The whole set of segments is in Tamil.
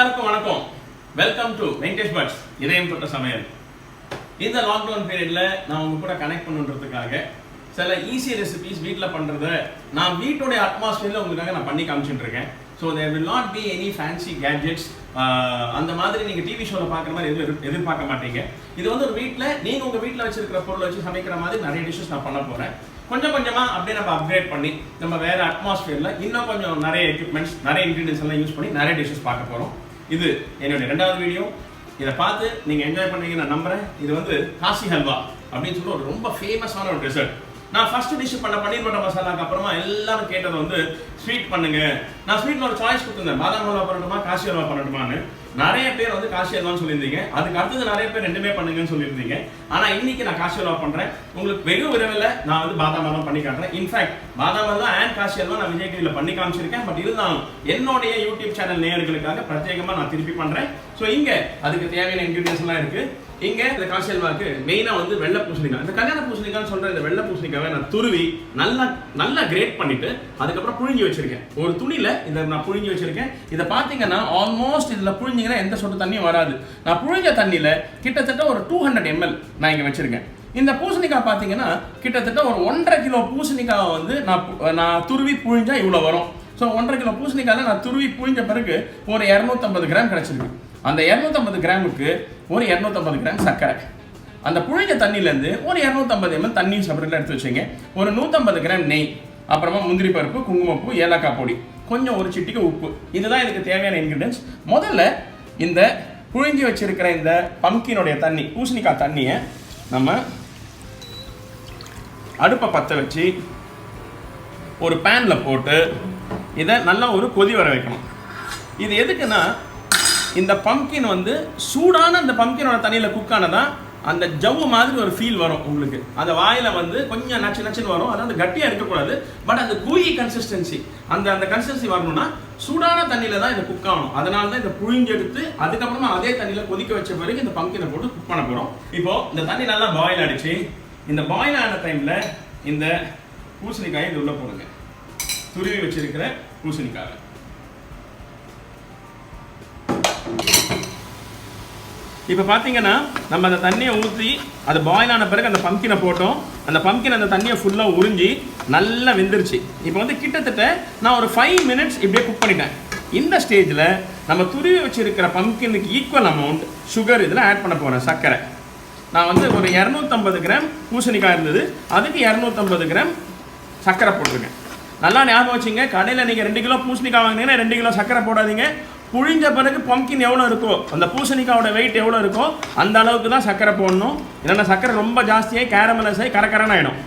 எல்லாருக்கும் வணக்கம். வெல்கம் டு வெங்கடேஷ் பட்ஸ் இதயம் தொட்ட சமையல். இந்த லாக்டவுன் பீரியட்ல நான் உங்க கூட கனெக்ட் பண்ணுறதுக்காக சில ஈஸி ரெசிபிஸ் வீட்டில் பண்ணுறத நான் வீட்டோடைய அட்மாஸ்பியரில் உங்களுக்காக நான் பண்ணி காமிச்சுட்டு இருக்கேன். So there will not be any fancy gadgets. அந்த மாதிரி நீங்கள் டிவி ஷோவில் பார்க்குற மாதிரி எதிர்பார்க்க மாட்டீங்க. இது வந்து ஒரு வீட்டில் நீங்கள் உங்கள் வீட்டில் வச்சிருக்கிற பொருளை வச்சு சமைக்கிற மாதிரி நிறைய டிஷ்ஷஸ் நான் பண்ண போகிறேன். கொஞ்சம் கொஞ்சமாக அப்படியே நம்ம அப்கிரேட் பண்ணி நம்ம வேறு அட்மாஸ்பியரில் இன்னும் கொஞ்சம் நிறைய எக்யூப்மெண்ட்ஸ் நிறைய இன்க்ரீடியன்ஸ் எல்லாம் யூஸ் பண்ணி நிறைய டிஷ்ஷஸ் பார்க்க போகிறோம். இது என்னுடைய 2வது வீடியோ. இதை பார்த்து நீங்கள் என்ஜாய் பண்ணுவீங்கன்னு நான் நம்புகிறேன். இது வந்து காசி ஹல்வா அப்படின்னு சொல்லி ஒரு ரொம்ப ஃபேமஸான ஒரு டெசர்ட். நான் ஃபர்ஸ்ட் டிஷ் பண்ண பன்னீர் பட்டர் மசாலாக்கு அப்புறமா எல்லாரும் கேட்டது வந்து ஸ்வீட் பண்ணுங்க. நான் ஸ்வீட்டில் ஒரு சாய்ஸ் கொடுத்துருந்தேன், பாதாம் ஹல்வா பண்ணட்டுமா காசி ஹல்வா பண்ணட்டுமான்னு. நிறைய பேர் வந்து காசி ஹல்வான்னு சொல்லியிருந்தீங்க. அதுக்கு அடுத்தது நிறைய பேர் ரெண்டுமே பண்ணுங்கன்னு சொல்லியிருந்தீங்க. ஆனால் இன்னைக்கு நான் காசி ஹல்வா பண்ணுறேன். உங்களுக்கு வெகு விரைவில் நான் வந்து பாதாம் ஹல்வா பண்ணி காட்டுறேன். இன்ஃபேக்ட் பாதாம் ஹல்வா அண்ட் காசி ஹல்வா நான் விஜய் டிவியில் பண்ணி காமிச்சிருக்கேன். பட் இருந்தாலும் என்னுடைய யூடியூப் சேனல் நேயர்களுக்காக பிரத்யேகமாக நான் திருப்பி பண்ணுறேன். ஸோ இங்கே அதுக்கு தேவையான இன்க்ரீடியன்ஸ் எல்லாம் இருக்கு. இங்கே இந்த காசி ஹல்வாக்கு மெயினாக வந்து வெள்ளை பூசணிக்காய், இந்த கல்யாண பூசணிக்காய்னு சொல்கிற இந்த வெள்ளை பூசணிக்காவை நான் துருவி நல்லா கிரேட் பண்ணிட்டு அதுக்கப்புறம் புழிஞ்சு வச்சிருக்கேன். ஒரு துணியில் இதை நான் புழிஞ்சு வச்சிருக்கேன். இதை பார்த்தீங்கன்னா ஆல்மோஸ்ட் இதில் புழிஞ்சிங்கன்னா எந்த சொட்டு தண்ணியும் வராது. நான் புழிஞ்ச தண்ணியில் கிட்டத்தட்ட ஒரு 200 ml நான் இங்கே வச்சிருக்கேன். இந்த பூசணிக்காய் பார்த்தீங்கன்னா கிட்டத்தட்ட ஒரு 1.5 கிலோ பூசணிக்காவை வந்து நான் துருவி புழிஞ்சா இவ்வளோ வரும். ஸோ 1.5 கிலோ பூசணிக்காயில் நான் துருவி புழிஞ்ச பிறகு ஒரு 250 கிராம் கிடச்சிருக்கு. அந்த 250 கிராமுக்கு ஒரு 250 கிராம் சர்க்கரை, அந்த புழிஞ்ச தண்ணியிலேருந்து ஒரு 250 ml தண்ணியும் செப்பரேட்டாக எடுத்து வச்சுங்க. ஒரு 150 கிராம் நெய், அப்புறமா முந்திரி பருப்பு, குங்குமப்பூ, ஏலக்காய் பொடி, கொஞ்சம் ஒரு சிட்டிக்கு உப்பு. இதுதான் இதுக்கு தேவையான இன்க்ரீடியன்ஸ். முதல்ல இந்த புழிஞ்சி வச்சிருக்கிற இந்த பம்கினுடைய தண்ணி, பூசணிக்காய் தண்ணியை நம்ம அடுப்பை பற்ற வச்சு ஒரு பேனில் போட்டு இதை நல்லா ஒரு கொதி வர வைக்கணும். இது எதுக்குன்னா இந்த பம்கின் வந்து சூடான அந்த பம்கினோட தண்ணியில் குக் ஆனதான் அந்த ஜவ்வு மாதிரி ஒரு ஃபீல் வரும் உங்களுக்கு. அந்த வாயில் வந்து கொஞ்சம் நச்சுன்னு வரும். அதாவது கட்டியாக இருக்கக்கூடாது, பட் அந்த கூயி கன்சிஸ்டன்சி அந்த கன்சிஸ்டன்சி வரணும்னா சூடான தண்ணியில் தான் இதை குக் ஆகணும். அதனால தான் இதை புழிஞ்செடுத்து அதுக்கப்புறமா அதே தண்ணியில் கொதிக்க வச்ச பிறகு இந்த பம்கினை போட்டு குக் பண்ண போகிறோம். இப்போ இந்த தண்ணி நல்லா பாயில் ஆகிடுச்சு. இந்த பாயில் ஆன டைமில் இந்த பூசணிக்காயை இது உள்ள போடுங்க. துருவி வச்சிருக்கிற பூசணிக்காய் இப்போ பார்த்தீங்கன்னா நம்ம அந்த தண்ணியை ஊற்றி அது பாயில் ஆன பிறகு அந்த பம்கினை போட்டோம். அந்த பம்கின் அந்த தண்ணியை ஃபுல்லாக உறிஞ்சி நல்லா வெந்துருச்சு. இப்போ வந்து கிட்டத்தட்ட நான் ஒரு 5 minutes இப்படியே குக் பண்ணிட்டேன். இந்த ஸ்டேஜில் நம்ம துருவி வச்சிருக்கிற பம்கினுக்கு ஈக்குவல் அமௌண்ட் சுகர் இதில் ஆட் பண்ண போகிறேன், சர்க்கரை. நான் வந்து ஒரு 250 கிராம் பூசணிக்காய் இருந்தது, அதுக்கு 250 கிராம் சர்க்கரை போட்டிருக்கேன். நல்லா ஞாபகம் வச்சுங்க, கடையில் நீங்கள் 2 கிலோ பூசணிக்காய் வாங்கினீங்கன்னா 2 கிலோ சர்க்கரை போடாதீங்க. புழிஞ்ச பிறகு பம்கின் எவ்வளோ இருக்கோ, அந்த பூசணிக்காயோட வெயிட் எவ்வளோ இருக்கோ அந்த அளவுக்கு தான் சர்க்கரை போடணும். இல்லைன்னா சர்க்கரை ரொம்ப ஜாஸ்தியாகி கேரமலைஸ் ஆகி கரகரன்னு ஆகிடும்.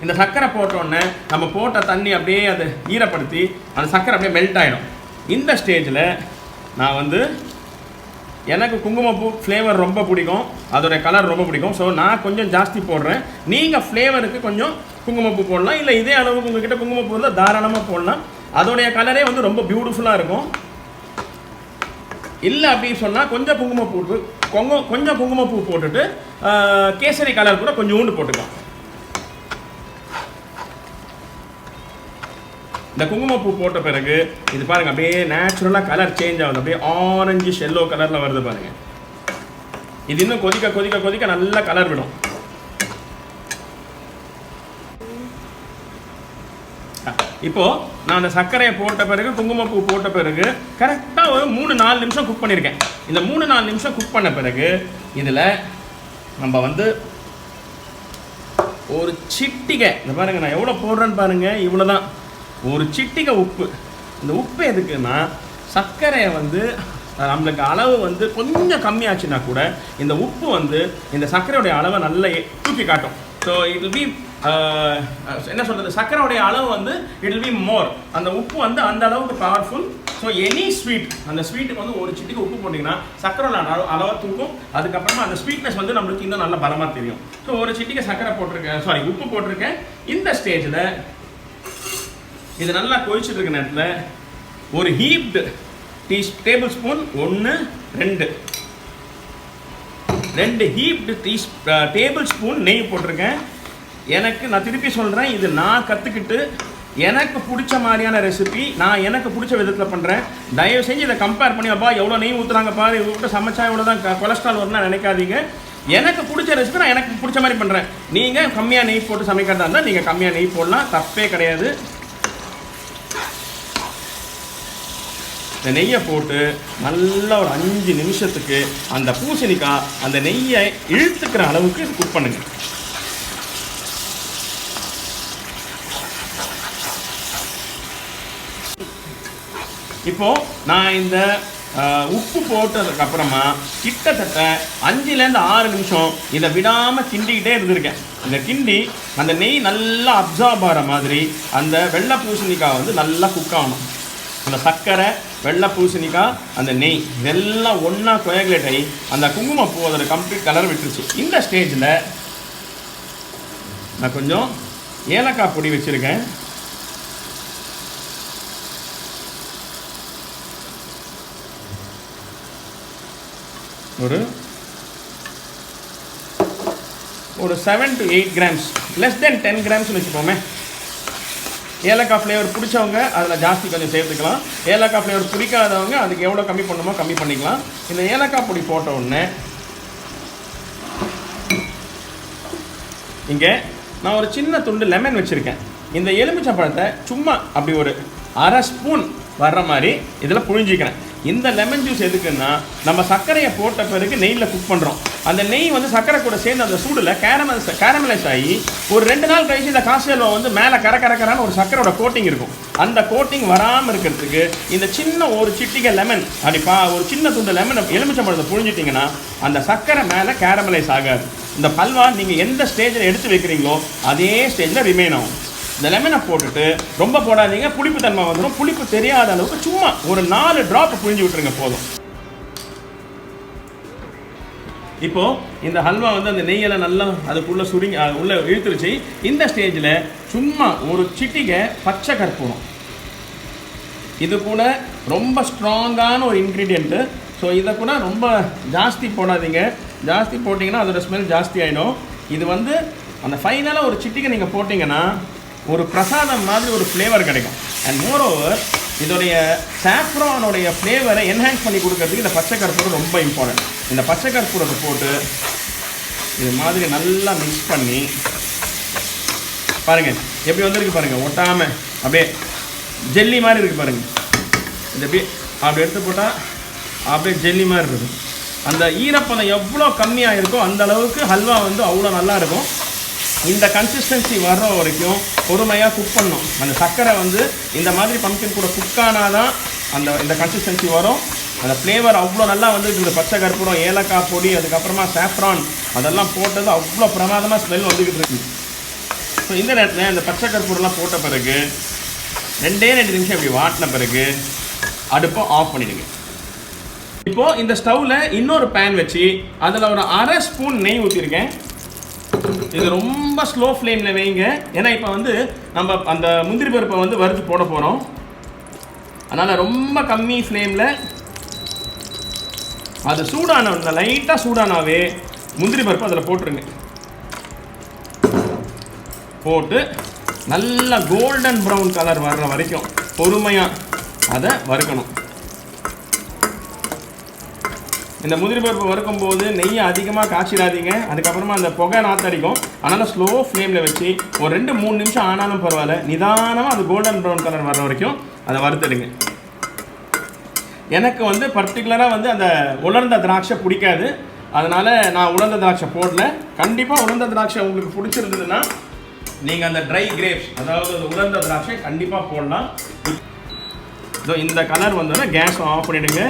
இந்த சர்க்கரை போட்டோடனே நம்ம போட்ட தண்ணி அப்படியே அதை ஈரப்படுத்தி அந்த சர்க்கரை அப்படியே மெல்ட் ஆகிடும். இந்த ஸ்டேஜில் நான் வந்து எனக்கு குங்குமப்பூ ஃப்ளேவர் ரொம்ப பிடிக்கும், அதோடைய கலர் ரொம்ப பிடிக்கும். ஸோ நான் கொஞ்சம் ஜாஸ்தி போடுறேன். நீங்கள் ஃப்ளேவருக்கு கொஞ்சம் குங்குமப்பூ போடலாம், இல்லை இதே அளவுக்கு உங்ககிட்ட குங்குமப்பூ இருந்தால் தாராளமாக போடலாம். அதோடைய கலரே வந்து ரொம்ப பியூட்டிஃபுல்லாக இருக்கும். இல்லை அப்படின்னு சொன்னால் கொஞ்சம் குங்குமப்பூ போட்டுட்டு கேசரி கலர் கூட கொஞ்சம் ஊண்டு போட்டுக்கலாம். இந்த குங்குமப்பூ போட்ட பிறகு இது பாருங்கள் அப்படியே நேச்சுரலாக கலர் சேஞ்ச் ஆகுது. அப்படியே ஆரஞ்சு எல்லோ கலரில் வருது பாருங்கள். இது இன்னும் கொதிக்க நல்லா கலர் விடும். இப்போது நான் அந்த சர்க்கரையை போட்ட பிறகு குங்குமப்பூ போட்ட பிறகு கரெக்டாக ஒரு 3-4 நிமிஷம் குக் பண்ணியிருக்கேன். இந்த 3-4 நிமிஷம் குக் பண்ண பிறகு இதில் நம்ம வந்து ஒரு சிட்டிகை, இந்த பாருங்கள் நான் எவ்வளோ போடுறேன்னு பாருங்கள், இவ்வளோ தான், ஒரு சிட்டிகை உப்பு. இந்த உப்பு எதுக்குன்னா சர்க்கரையை வந்து நம்மளுக்கு அளவு வந்து கொஞ்சம் கம்மியாச்சுன்னா கூட இந்த உப்பு வந்து இந்த சர்க்கரையோடைய அளவை நல்லா தூக்கி காட்டும். ஸோ இட் வில் பி என்ன சொல்கிறது, சர்க்கரையோடைய அளவு வந்து இட் வில் பி மோர். அந்த உப்பு வந்து அந்த அளவுக்கு பவர்ஃபுல். ஸோ எனி ஸ்வீட், அந்த ஸ்வீட்டுக்கு வந்து ஒரு சிட்டிக்கு உப்பு போட்டிங்கன்னா சர்க்கரையோட அளவை தூக்கும். அதுக்கப்புறமா அந்த ஸ்வீட்னஸ் வந்து நம்மளுக்கு இன்னும் நல்லா பலமாக தெரியும். ஸோ ஒரு சிட்டிக்கு சர்க்கரை போட்டிருக்கேன், உப்பு போட்டிருக்கேன். இந்த ஸ்டேஜில் இது நல்லா கொதிச்சுட்டு இருக்க நேரத்தில் ஒரு heaped table spoon 2 heaped table spoon நெய் போட்டிருக்கேன். எனக்கு நான் திருப்பி சொல்கிறேன், இது நான் கற்றுக்கிட்டு எனக்கு பிடிச்ச மாதிரியான ரெசிபி நான் எனக்கு பிடிச்ச விதத்தில் பண்ணுறேன். தயவு செஞ்சு இதை கம்பேர் பண்ணி அப்பா எவ்வளோ நெய் ஊற்றுறாங்கப்பா இவங்க சமைச்சா இவ்வளோ தான் கொலஸ்ட்ரால் வரும்னா நினைக்காதீங்க. எனக்கு பிடிச்ச ரெசிபி நான் எனக்கு பிடிச்ச மாதிரி பண்ணுறேன். நீங்கள் கம்மியாக நெய் போட்டு சமைக்கிறதா இருந்தால் நீங்கள் கம்மியாக நெய் போடலாம், தப்பே கிடையாது. இந்த நெய்யை போட்டு நல்லா ஒரு 5 நிமிஷத்துக்கு அந்த பூசணிக்காய் அந்த நெய்யை இழுத்துக்கிற அளவுக்கு குக் பண்ணுங்க. இப்போ நான் இந்த உப்பு போட்டதுக்கு அப்புறமா கிட்டத்தட்ட 5-6 நிமிஷம் இதை விடாமல் கிண்டிக்கிட்டே இருந்திருக்கேன். இந்த கிண்டி அந்த நெய் நல்லா அப்சார்ப் ஆகிற மாதிரி அந்த வெள்ளை பூசணிக்காய் வந்து நல்லா குக் ஆகணும். அந்த சர்க்கரை, வெள்ளை பூசணிக்காய், அந்த நெய் இதெல்லாம் ஒன்றா கோயகுலேட் ஆகி அந்த குங்குமப்பூ அதோட கம்ப்ளீட் கலர் விட்டுருச்சு. இந்த ஸ்டேஜில் நான் கொஞ்சம் ஏலக்காய் பொடி வச்சுருக்கேன். ஒரு 7 to 8 grams, less than 10 grams வச்சுக்கோமே. ஏலக்காய் ஃப்ளேவர் பிடிச்சவங்க அதில் ஜாஸ்தி கொஞ்சம் சேர்த்துக்கலாம். ஏலக்காய் ஃப்ளேவர் பிடிக்காதவங்க அதுக்கு எவ்வளோ கம்மி பண்ணணுமோ கம்மி பண்ணிக்கலாம். இந்த ஏலக்காய் பொடி போட்ட உடனே இங்கே நான் ஒரு சின்ன துண்டு லெமன் வச்சுருக்கேன். இந்த எலுமிச்சை பழத்தை சும்மா அப்படி ஒரு 1/2 ஸ்பூன் வர்ற மாதிரி இதில் புழிஞ்சிக்கிறேன். இந்த லெமன் ஜூஸ் எதுக்குன்னா நம்ம சர்க்கரையை போட்ட பிறகு நெய்யில் குக் பண்ணுறோம். அந்த நெய் வந்து சர்க்கரை கூட சேர்ந்து அந்த சூடில் கேரமலைஸ் ஆகி ஒரு 2 நாள் கழிச்சு இந்த காசி அல்வா வந்து மேலே கரக்கரான ஒரு சர்க்கரையோட கோட்டிங் இருக்கும். அந்த கோட்டிங் வராமல் இருக்கிறதுக்கு இந்த சின்ன ஒரு சிட்டிகை லெமன் அடிப்பா ஒரு சின்ன துண்டு லெமன் எலுமிச்சை பழத்தை புழிஞ்சிட்டிங்கன்னா அந்த சர்க்கரை மேலே கேரமலைஸ் ஆகாது. இந்த ஹல்வா நீங்கள் எந்த ஸ்டேஜில் எடுத்து வைக்கிறீங்களோ அதே ஸ்டேஜில் ரிமைன் ஆகும். இந்த லெமனை போட்டுட்டு ரொம்ப போடாதீங்க, புளிப்பு தன்மை வந்துடும். புளிப்பு தெரியாத அளவுக்கு சும்மா ஒரு 4 ட்ராப் புழிஞ்சு விட்டுருங்க போதும். இப்போ இந்த ஹல்வா வந்து அந்த நெய்யெல்லாம் நல்லா அதுக்குள்ளே சுருங்கி உள்ளே இழுத்துருச்சு. இந்த ஸ்டேஜில் சும்மா ஒரு சிட்டிகை பச்சை கற்பூரம், இது கூட ரொம்ப ஸ்ட்ராங்கான ஒரு இன்க்ரீடியண்ட்டு. ஸோ இதை கூட ரொம்ப ஜாஸ்தி போடாதீங்க, ஜாஸ்தி போட்டிங்கன்னா அதோட ஸ்மெல் ஜாஸ்தி ஆகிடும். இது வந்து அந்த ஃபைனலாக ஒரு சிட்டிகை நீங்கள் போட்டிங்கன்னா ஒரு பிரசாதம் மாதிரி ஒரு ஃப்ளேவர் கிடைக்கும். அண்ட் மோரோவர் இதோடைய சாஃப்ரானுடைய ஃப்ளேவரை என்ஹான்ஸ் பண்ணி கொடுக்கறதுக்கு இந்த பச்சை கற்பூரம் ரொம்ப இம்பார்ட்டன்ட். இந்த பச்சை கற்பூரத்தை போட்டு இது மாதிரி நல்லா மிக்ஸ் பண்ணி பாருங்கள் எப்படி வந்திருக்கு பாருங்கள், ஒட்டாமல் அப்படியே ஜெல்லி மாதிரி இருக்குது பாருங்கள். இது அப்படியே அப்படி எடுத்து போட்டால் அப்படியே ஜெல்லி மாதிரி இருக்குது. அந்த ஈரப்பதம் எவ்வளோ கம்மியாக இருக்கோ அந்த அளவுக்கு ஹல்வா வந்து அவ்வளோ நல்லா இருக்கும். இந்த கன்சிஸ்டன்சி வர்ற வரைக்கும் பொறுமையாக குக் பண்ணணும். அந்த சர்க்கரை வந்து இந்த மாதிரி பம்ப்கின் கூட குக் ஆனால் தான் இந்த கன்சிஸ்டன்சி வரும். அந்த ஃப்ளேவர் அவ்வளோ நல்லா வந்துருக்கு. பச்சை கற்பூரம், ஏலக்காய் பொடி, அதுக்கப்புறமா சாஃப்ரான் அதெல்லாம் போட்டது அவ்வளோ பிரமாதமாக ஸ்மெல் வந்துக்கிட்டு இருக்கு. ஸோ இந்த நேரத்தில் இந்த பச்சை கற்பூரம்லாம் போட்ட பிறகு 2 நிமிஷம் இப்படி வாட்டின பிறகு அடுப்பை ஆஃப் பண்ணிவிடுங்க. இப்போது இந்த ஸ்டவ்வில் இன்னொரு பேன் வச்சு அதில் ஒரு 1/2 ஸ்பூன் நெய் ஊற்றிருக்கேன். இது ரொம்ப ஸ்லோ ஃப்ளேமில் வைங்க, ஏன்னா இப்போ வந்து நம்ம அந்த முந்திரி பருப்பை வந்து வறுத்து போட போகிறோம். அதனால் ரொம்ப கம்மி ஃப்ளேமில் அது சூடான லைட்டாக சூடானாவே முந்திரி பருப்பு அதில் போட்டுருங்க. போட்டு நல்லா கோல்டன் ப்ரௌன் கலர் வர்ற வரைக்கும் பொறுமையாக அதை வறுக்கணும். இந்த முந்திரி பருப்பு வறுக்கும் போது நெய்யை அதிகமாக காய்ச்சிடாதீங்க, அதுக்கப்புறமா அந்த புகை நாத்தடிக்கும். அதனால் ஸ்லோ ஃப்ளேமில் வச்சு ஒரு 2-3 நிமிஷம் ஆனாலும் பரவாயில்ல, நிதானமாக அது கோல்டன் ப்ரௌன் கலர் வர்ற வரைக்கும் அதை வறுத்துடுங்க. எனக்கு வந்து பர்டிகுலராக வந்து அந்த உலர்ந்த திராட்சை பிடிக்காது, அதனால் நான் உலர்ந்த திராட்சை போடல. கண்டிப்பாக உலர்ந்த திராட்சை உங்களுக்கு பிடிச்சிருந்ததுன்னா நீங்கள் அந்த ட்ரை கிரேப்ஸ், அதாவது உலர்ந்த திராட்சை கண்டிப்பாக போடலாம். இதோ இந்த கலர் வந்தோன்னா கேஸ் ஆஃப் பண்ணிவிடுங்க.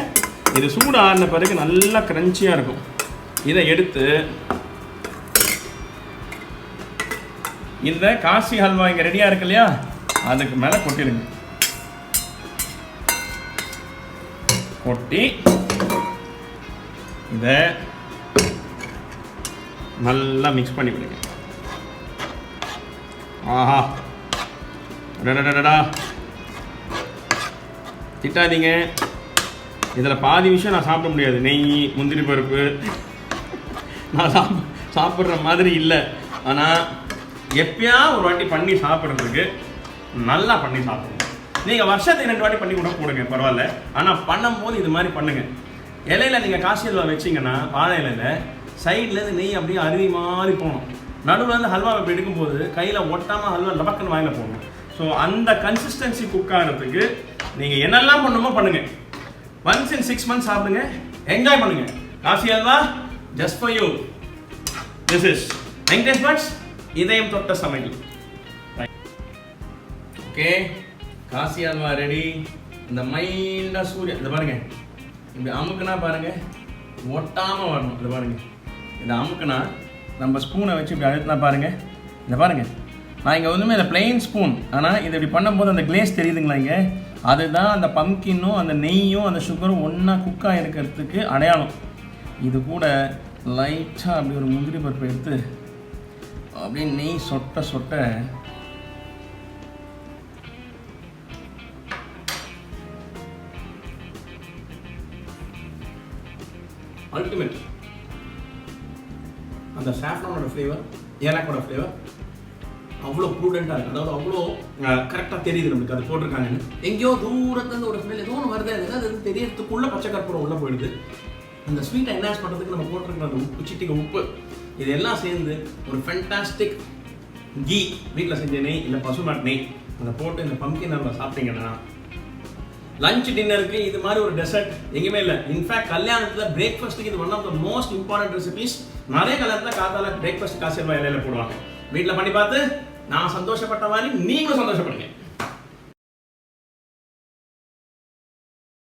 இது சூடு ஆறின பிறகு நல்லா கிரன்ச்சியாக இருக்கும். இதை எடுத்து இந்த காசி ஹல்வா இங்கே ரெடியாக இருக்கு இல்லையா, அதுக்கு மேலே கொட்டிடுங்க. கொட்டி இதை நல்லா மிக்ஸ் பண்ணி விடுங்க. ஆஹா டடடடடா, திட்டாதீங்க. இதில் பாதி விஷயம் நான் சாப்பிட முடியாது. நெய், முந்திரி பருப்பு நான் சாப்பிட்ற மாதிரி இல்லை. ஆனால் எப்பயா ஒரு வாட்டி பண்ணி சாப்பிட்றதுக்கு நல்லா பண்ணி சாப்பிடுங்க. நீங்கள் வருஷத்துக்கு 2 வாட்டி பண்ணி கூட போடுங்க, பரவாயில்ல. ஆனால் பண்ணும்போது இது மாதிரி பண்ணுங்கள். இலையில நீங்கள் காசி அல்வா வச்சிங்கன்னா வாழை இலையில் சைட்லேருந்து நெய் அப்படியே அருவி மாதிரி போகணும். நடுவில் வந்து ஹல்வா இப்போ எடுக்கும்போது கையில் ஒட்டாமல் ஹல்வா லபக்குன்னு வாயில் போகணும். ஸோ அந்த கன்சிஸ்டன்சி குக் ஆகிறதுக்கு நீங்கள் என்னெல்லாம் பண்ணணுமோ பண்ணுங்கள். ஒன்ஸ் இன் 6 months சாப்பிடுங்க, என்ஜாய் பண்ணுங்கள். Kasi halwa just for you. This is Venkatesh Bhat's இதயம் தொட்ட சமையல். Okay, Kasi halwa ready. இந்த மைல்டாக சூரியன் இந்த பாருங்க, இப்படி அமுக்குனா பாருங்க ஒட்டாமல் வரணும். இது பாருங்க, இந்த அமுக்குனா நம்ம ஸ்பூனை வச்சு இப்படி அழுத்தினா பாருங்க, இந்த பாருங்க. நான் இங்கே ஒன்றுமே இல்லை, பிளெயின் ஸ்பூன். ஆனால் இது இப்படி பண்ணும்போது அந்த கிளேஸ் தெரியுதுங்களா இங்கே, அதுதான் அந்த பம்கினும் அந்த நெய்யும் அந்த சுகரும் ஒன்றா குக்காக இருக்கிறதுக்கு அடையாளம். இது கூட லைட்டாக அப்படி ஒரு முந்திரி பருப்பு எடுத்து அப்படியே நெய் சொட்ட சொட்ட அல்டிமேட். அந்த சாஃப்ரானோட ஃப்ளேவர், ஏலக்கோட ஃப்ளேவர் அவ்வளோ ப்ரூடெண்ட்டாக இருக்குது. அதாவது அவ்வளோ கரெக்டாக தெரியுது நம்மளுக்கு அது போட்டிருக்காங்கன்னு. எங்கேயோ தூரத்துலேருந்து ஒரு ஸ்மெல் ஏதோ ஒன்று வருது, அது தெரியறதுக்குள்ளே பச்சை கற்பூரம் உள்ளே போயிடுது. அந்த ஸ்வீட்டை என்ஹான்ஸ் பண்ணுறதுக்கு நம்ம போட்டிருக்கிற அந்த உப்பு, சிட்டிக்கு உப்பு, இதெல்லாம் சேர்ந்து ஒரு ஃபென்டாஸ்டிக் கீ, வீட்டில் செஞ்ச நெய் இல்லை பசுமாட்டு நெய் அதை போட்டு இந்த பம்கின் அல்வா சாப்பிட்டீங்கன்னா லஞ்ச் டின்னருக்கு இது மாதிரி ஒரு டெசர்ட் எங்கேயுமே இல்லை. இன்ஃபேக்ட் கல்யாணத்தில் பிரேக்ஃபாஸ்ட்டுக்கு இது one of the most important recipes. நிறைய கல்யாணத்தில் காத்தால பிரேக்ஃபாஸ்ட் காசி அல்வா இலையில போடுவாங்க. வீட்டில் பண்ணி பார்த்து நான் சந்தோஷப்பட்ட மாதிரி நீங்களும் சந்தோஷப்படுங்க.